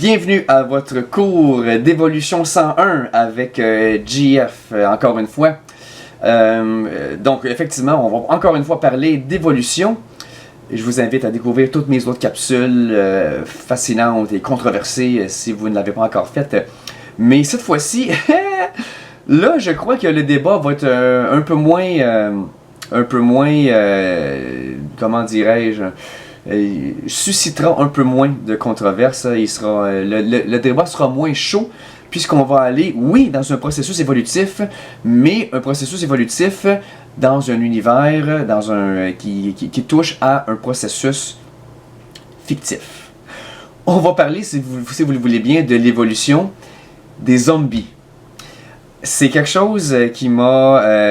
Bienvenue à votre cours d'évolution 101 avec GF, encore une fois. Donc, effectivement, on va encore une fois parler d'évolution. Je vous invite à découvrir toutes mes autres capsules fascinantes et controversées si vous ne l'avez pas encore faites. Mais cette fois-ci, là, je crois que le débat va être un peu moins, comment dirais-je, suscitera un peu moins de controverses. Le débat sera moins chaud puisqu'on va aller, oui, dans un processus évolutif, mais un processus évolutif dans un univers qui touche à un processus fictif. On va parler, si vous le voulez bien, de l'évolution des zombies. C'est quelque chose qui me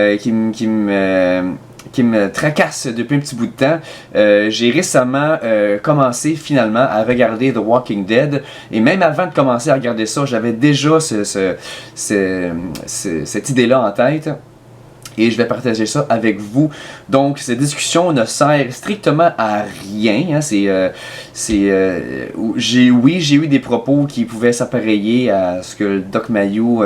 tracasse depuis un petit bout de temps. J'ai récemment commencé finalement à regarder The Walking Dead, et même avant de commencer à regarder ça, j'avais déjà cette idée-là en tête. Et je vais partager ça avec vous. Donc, cette discussion ne sert strictement à rien. Hein. J'ai eu des propos qui pouvaient s'appareiller à ce que le Doc Mayou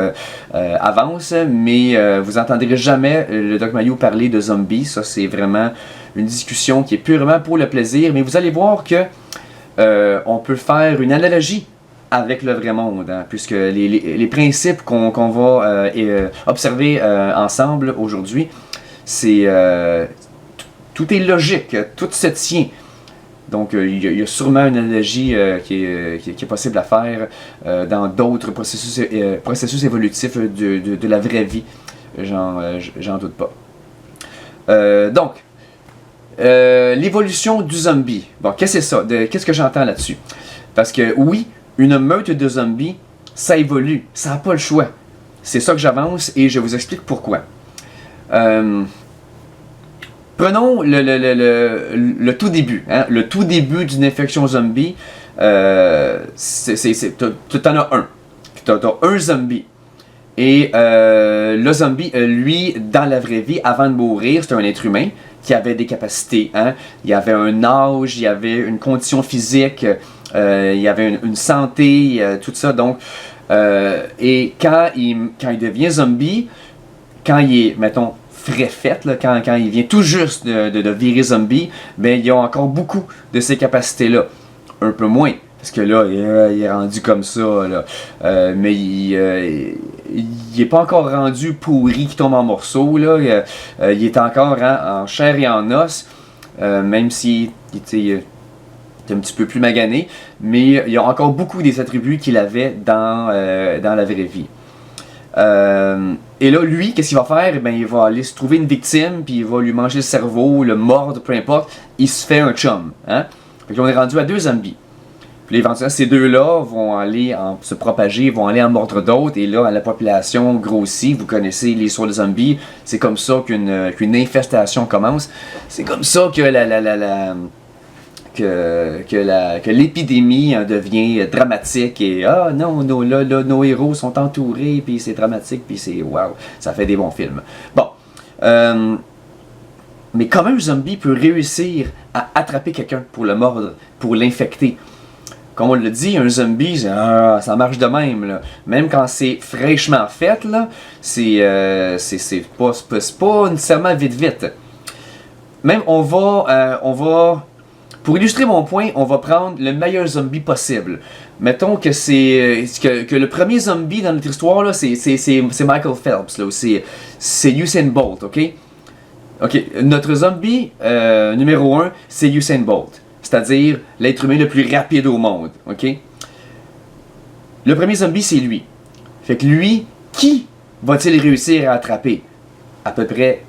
avance, mais vous n'entendrez jamais le Doc Mayou parler de zombies. Ça, c'est vraiment une discussion qui est purement pour le plaisir. Mais vous allez voir que on peut faire une analogie avec le vrai monde, hein, puisque les principes qu'on va observer ensemble aujourd'hui, c'est tout est logique, tout se tient. Donc il y a sûrement une analogie qui est possible à faire dans d'autres processus évolutifs de la vraie vie. J'en doute pas. Donc, l'évolution du zombie. Bon, qu'est-ce que c'est ça? Qu'est-ce que j'entends là-dessus? Parce que oui, une meute de zombies, ça évolue, ça n'a pas le choix. C'est ça que j'avance et je vous explique pourquoi. Prenons le tout début, hein, le tout début d'une infection zombie. T'en as un. T'as un zombie. Et le zombie, lui, dans la vraie vie, avant de mourir, c'était un être humain qui avait des capacités. Hein? Il y avait un âge, il y avait une condition physique, il y avait une santé, tout ça. Donc, et quand il devient zombie, quand il est, mettons, frais fait, là, quand il vient tout juste de virer zombie, ben, il y a encore beaucoup de ces capacités-là. Un peu moins. Parce que là, il est rendu comme ça, là. Mais il est pas encore rendu pourri qui tombe en morceaux, là. Il est encore en chair et en os, même s'il est un petit peu plus magané. Mais il y a encore beaucoup des attributs qu'il avait dans la vraie vie. Et là, lui, qu'est-ce qu'il va faire? Ben, il va aller se trouver une victime, puis il va lui manger le cerveau, le mordre, peu importe. Il se fait un chum. Hein? Fait qu'on est rendu à 2 zombies. Puis éventuellement, ces deux-là vont aller se propager, vont aller en mordre d'autres, et là, la population grossit. Vous connaissez l'histoire des zombies, c'est comme ça qu'une infestation commence. C'est comme ça que que l'épidémie devient dramatique, et ah non, nos héros sont entourés, puis c'est dramatique, puis c'est waouh, ça fait des bons films. Bon, mais comment un zombie peut réussir à attraper quelqu'un pour le mordre, pour l'infecter? Comme on le dit, un zombie, ça marche de même, là. Même quand c'est fraîchement fait, là, c'est pas nécessairement vite. Même on va, pour illustrer mon point, on va prendre le meilleur zombie possible. Mettons que que le premier zombie dans notre histoire, là, c'est Michael Phelps, là, c'est Usain Bolt, ok? Ok, notre zombie numéro 1, c'est Usain Bolt. C'est-à-dire l'être humain le plus rapide au monde, ok? Le premier zombie, c'est lui. Fait que lui, qui va-t-il réussir à attraper? À peu près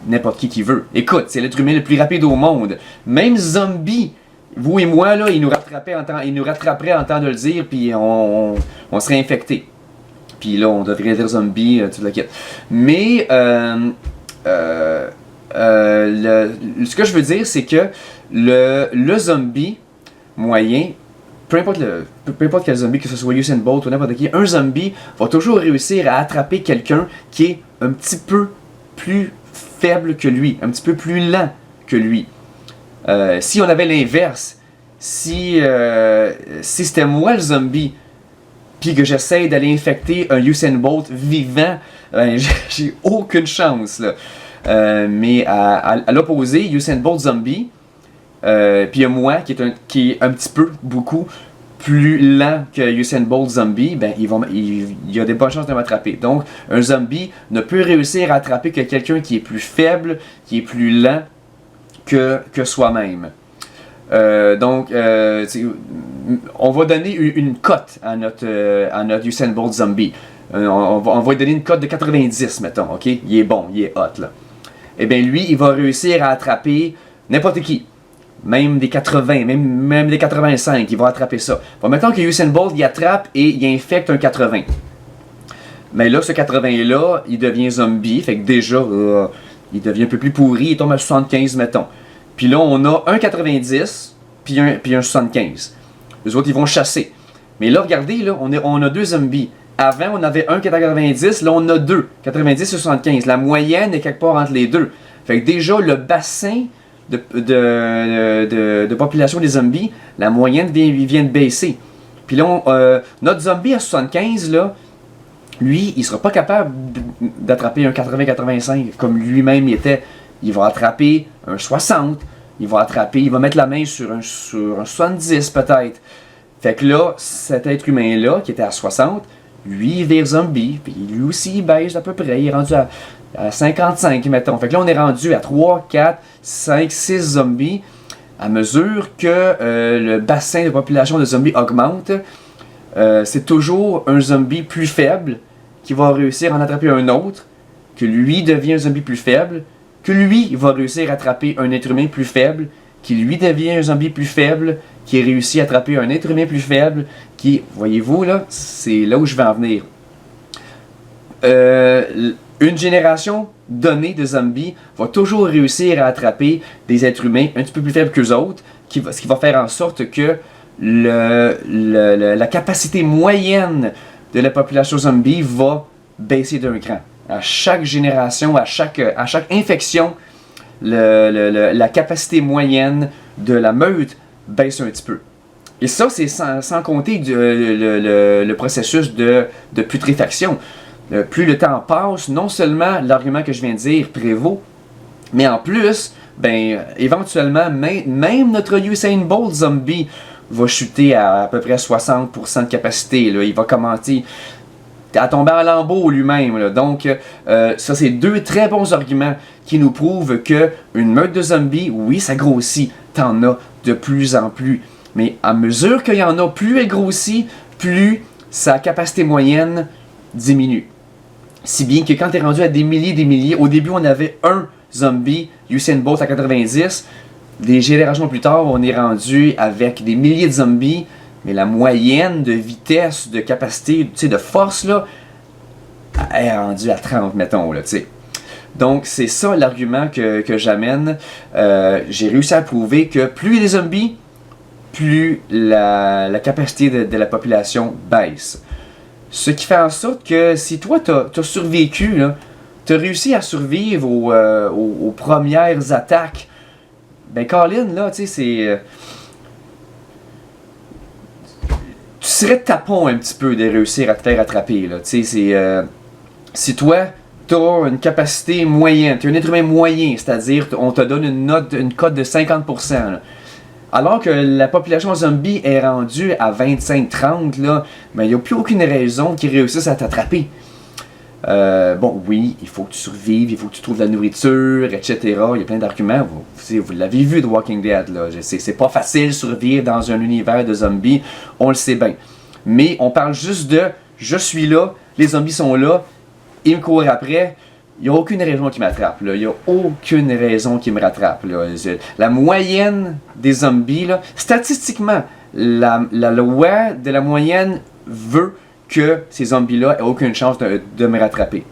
n'importe qui veut. Écoute, c'est l'être humain le plus rapide au monde. Même zombie, vous et moi, là, il nous rattraperait en temps de le dire, puis on serait infecté. Puis là, on devrait dire zombie, tout le kit. Mais, ce que je veux dire, c'est que le zombie moyen, peu importe quel zombie, que ce soit Usain Bolt ou n'importe qui, un zombie va toujours réussir à attraper quelqu'un qui est un petit peu plus faible que lui, un petit peu plus lent que lui. Si on avait l'inverse, si c'était moi le zombie, puis que j'essaie d'aller infecter un Usain Bolt vivant, ben, j'ai aucune chance, là. Mais à l'opposé, Usain Bolt zombie, puis il y a moi qui est un petit peu, beaucoup plus lent que Usain Bolt zombie, ben il y a des bonnes chances de m'attraper. Donc un zombie ne peut réussir à attraper que quelqu'un qui est plus faible, qui est plus lent que soi-même. Donc on va donner une cote à notre Usain Bolt zombie. On va lui donner une cote de 90, mettons, ok? Il est bon, il est hot, là. Et bien lui, il va réussir à attraper n'importe qui. Même des 80, même des 85, il va attraper ça. Bon, mettons que Usain Bolt, il attrape et il infecte un 80. Mais là, ce 80-là, il devient zombie, fait que déjà, il devient un peu plus pourri, il tombe à 75, mettons. Puis là, on a un 90, puis un 75. Les autres, ils vont chasser. Mais là, regardez, là, on a deux zombies. Avant, on avait un 90, là, on a deux, 90 et 75. La moyenne est quelque part entre les deux. Fait que déjà, le bassin de population des zombies, la moyenne vient de baisser. Puis là, notre zombie à 75, là, lui, il sera pas capable d'attraper un 80-85 comme lui-même était. Il va attraper un 60, il va mettre la main sur un 70 peut-être. Fait que là, cet être humain-là, qui était à 60, lui, il vire zombie, puis lui aussi, il baisse à peu près, il est rendu à 55, mettons. Fait que là, on est rendu à 3, 4, 5, 6 zombies. À mesure que le bassin de population de zombies augmente, c'est toujours un zombie plus faible qui va réussir à en attraper un autre, que lui devient un zombie plus faible, que lui va réussir à attraper un être humain plus faible, qui lui devient un zombie plus faible, qui réussit à attraper un être humain plus faible, qui, voyez-vous là, c'est là où je vais en venir. Une génération donnée de zombies va toujours réussir à attraper des êtres humains un petit peu plus faibles qu'eux autres, ce qui va faire en sorte que la capacité moyenne de la population zombie va baisser d'un cran. À chaque génération, à chaque infection, la capacité moyenne de la meute baisse un petit peu. Et ça, c'est sans compter le processus de putréfaction. Plus le temps passe, non seulement l'argument que je viens de dire prévaut, mais en plus, ben, éventuellement, même notre Usain Bolt zombie va chuter à peu près 60% de capacité. Là. Il va commencer à tomber en lambeaux lui-même. Là. Donc, ça, c'est deux très bons arguments qui nous prouvent qu'une meute de zombies, oui, ça grossit. T'en as de plus en plus. Mais à mesure qu'il y en a, plus elle grossit, plus sa capacité moyenne diminue. Si bien que quand tu es rendu à des milliers, au début on avait un zombie, Usain Bolt à 90, des générations plus tard on est rendu avec des milliers de zombies, mais la moyenne de vitesse, de capacité, tu sais, de force là, est rendue à 30 mettons là, tu sais. Donc c'est ça l'argument que j'amène. J'ai réussi à prouver que plus il y a des zombies, plus la capacité de la population baisse. Ce qui fait en sorte que si toi t'as survécu, t'as réussi à survivre aux premières attaques, ben Colin, là, tu sais, c'est... tu serais tapon un petit peu de réussir à te faire attraper, là, tu sais, c'est... si toi, t'as une capacité moyenne, t'es un être humain moyen, c'est-à-dire on te donne une cote de 50%, là. Alors que la population zombie est rendue à 25-30, là, ben, il n'y a plus aucune raison qu'ils réussissent à t'attraper. Bon, oui, il faut que tu survives, il faut que tu trouves de la nourriture, etc. Il y a plein d'arguments. Vous l'avez vu de Walking Dead, là. C'est pas facile de survivre dans un univers de zombies, on le sait bien. Mais on parle juste de « je suis là, les zombies sont là, ils me courent après ». Il n'y a aucune raison qui m'attrape. Il n'y a aucune raison qui me rattrape. Là. La moyenne des zombies, là, statistiquement, la loi de la moyenne veut que ces zombies-là aient aucune chance de me rattraper.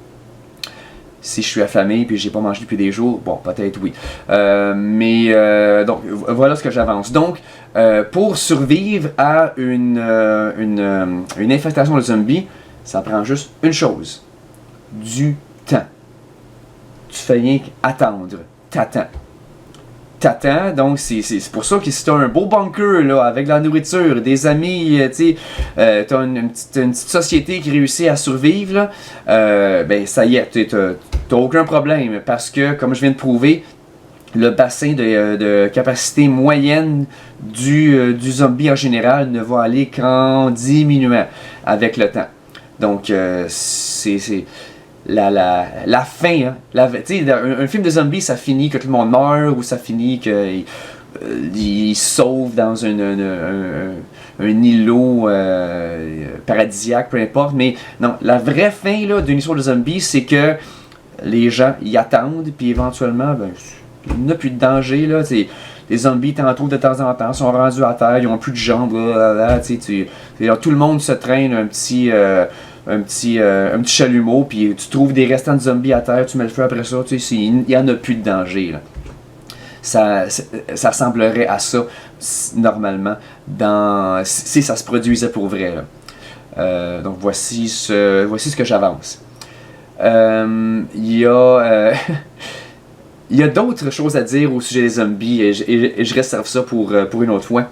Si je suis affamé et que j'ai pas mangé depuis des jours, bon, peut-être oui. Donc, voilà ce que j'avance. Donc, pour survivre à une infestation de zombies, ça prend juste une chose. Du temps. Tu fais rien qu'attendre, t'attends. t'attend. Donc c'est pour ça que si t'as un beau bunker là, avec de la nourriture, des amis, t'as une petite société qui réussit à survivre, là, ben ça y est, t'as aucun problème. Parce que, comme je viens de prouver, le bassin de capacité moyenne du zombie en général ne va aller qu'en diminuant avec le temps. Donc, c'est la fin. Hein, un film de zombies, ça finit que tout le monde meurt ou ça finit qu'il se sauve dans un îlot paradisiaque, peu importe. Mais non, la vraie fin d'une histoire de zombies, c'est que les gens y attendent, puis éventuellement, ben, il n'y a plus de danger, là, les zombies, tantôt, de temps en temps, sont rendus à terre, ils n'ont plus de jambes, tout le monde se traîne un petit chalumeau, puis tu trouves des restants de zombies à terre, tu mets le feu après ça, il n'y en a plus de danger, là. Ça semblerait à ça, normalement, si ça se produisait pour vrai, là. Donc voici ce que j'avance. Il y a... Il y a d'autres choses à dire au sujet des zombies et je réserve ça pour une autre fois.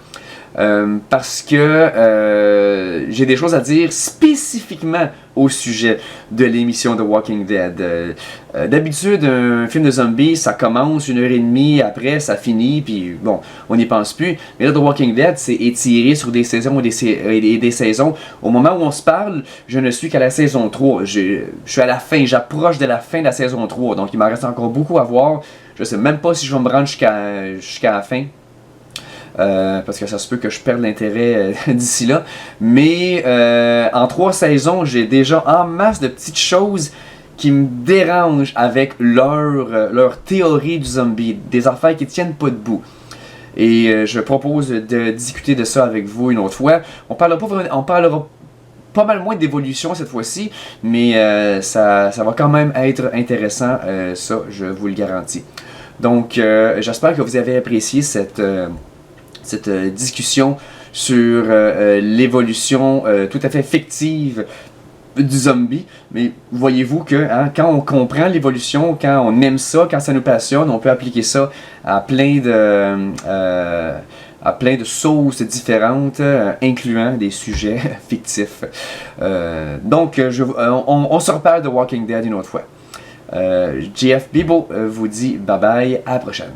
Parce que j'ai des choses à dire spécifiquement au sujet de l'émission de Walking Dead. D'habitude, un film de zombies, ça commence 1h30, après ça finit, puis bon, on n'y pense plus. Mais là, The Walking Dead, c'est étiré sur des saisons et des saisons. Au moment où on se parle, je ne suis qu'à la saison 3. Je suis à la fin, j'approche de la fin de la saison 3, donc il m'en reste encore beaucoup à voir. Je sais même pas si je vais me rendre jusqu'à la fin. Parce que ça se peut que je perde l'intérêt d'ici là. Mais en 3 saisons, j'ai déjà en masse de petites choses qui me dérangent avec leur théorie du zombie. Des affaires qui tiennent pas debout. Et je propose de discuter de ça avec vous une autre fois. On parlera pas mal moins d'évolution cette fois-ci, mais ça va quand même être intéressant, ça je vous le garantis. Donc j'espère que vous avez apprécié cette discussion sur l'évolution tout à fait fictive du zombie. Mais voyez-vous que quand on comprend l'évolution, quand on aime ça, quand ça nous passionne, on peut appliquer ça à plein de sauces différentes, incluant des sujets fictifs. Donc, on se reparle de Walking Dead une autre fois. JF Bibo vous dit bye bye, à la prochaine.